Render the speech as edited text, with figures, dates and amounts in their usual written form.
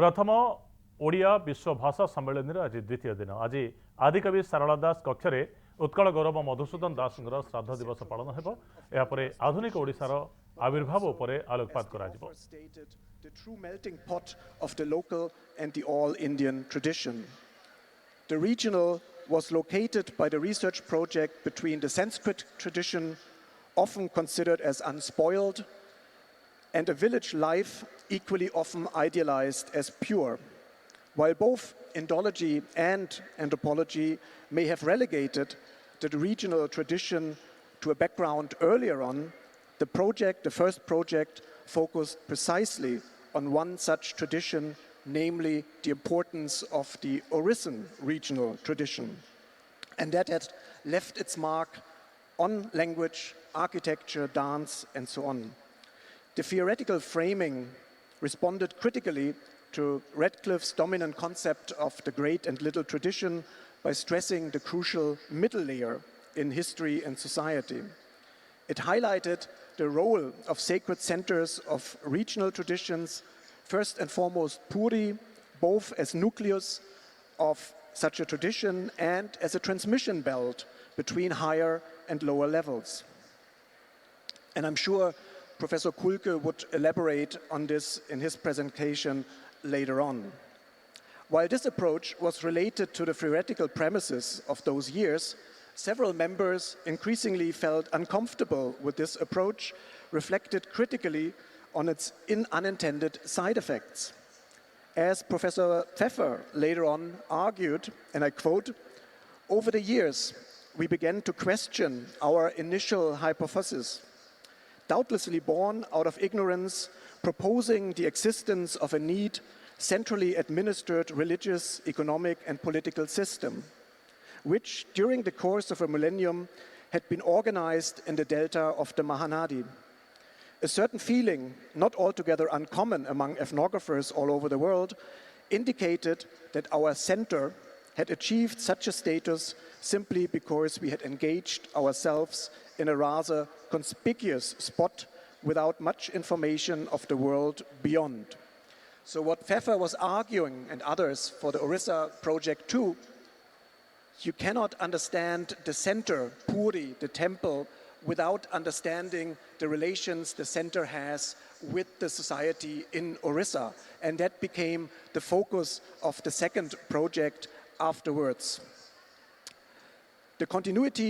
प्रथम ओडिया विश्व भाषा सम्मेलन आज द्वितीय दिन आज आदिकवि सारला दास कक्ष उत्कल गौरव मधुसूदन दास श्राद्ध दिवस पालन होपर आधुनिक ओडिशार आविर्भाव उपर आलोकपात कराजिबो। The true melting pot of the local and the all-Indian tradition. The regional was located by the research project between the Sanskrit tradition, often considered as unspoiled, and a village life equally often idealized as pure. While both Indology and anthropology may have relegated the regional tradition to a background earlier on, the first project, focused precisely on one such tradition, namely the importance of the Orissan regional tradition. And that had left its mark on language, architecture, dance, and so on. The theoretical framing responded critically to Radcliffe's dominant concept of the great and little tradition by stressing the crucial middle layer in history and society. It highlighted the role of sacred centers of regional traditions, first and foremost Puri, both as nucleus of such a tradition and as a transmission belt between higher and lower levels. And I'm sure Professor Kulke would elaborate on this in his presentation later on. While this approach was related to the theoretical premises of those years, several members increasingly felt uncomfortable with this approach, reflected critically on its unintended side effects. As Professor Pfeffer later on argued, and I quote, "Over the years, we began to question our initial hypothesis, doubtlessly born out of ignorance, proposing the existence of a neat, centrally administered religious, economic, and political system, which during the course of a millennium had been organized in the delta of the Mahanadi. A certain feeling, not altogether uncommon among ethnographers all over the world, indicated that our center had achieved such a status simply because we had engaged ourselves in a rather conspicuous spot without much information of the world beyond." So what Pfeffer was arguing, and others for the Orissa project too, you cannot understand the center, Puri, the temple, without understanding the relations the center has with the society in Orissa. And that became the focus of the second project afterwards. The continuity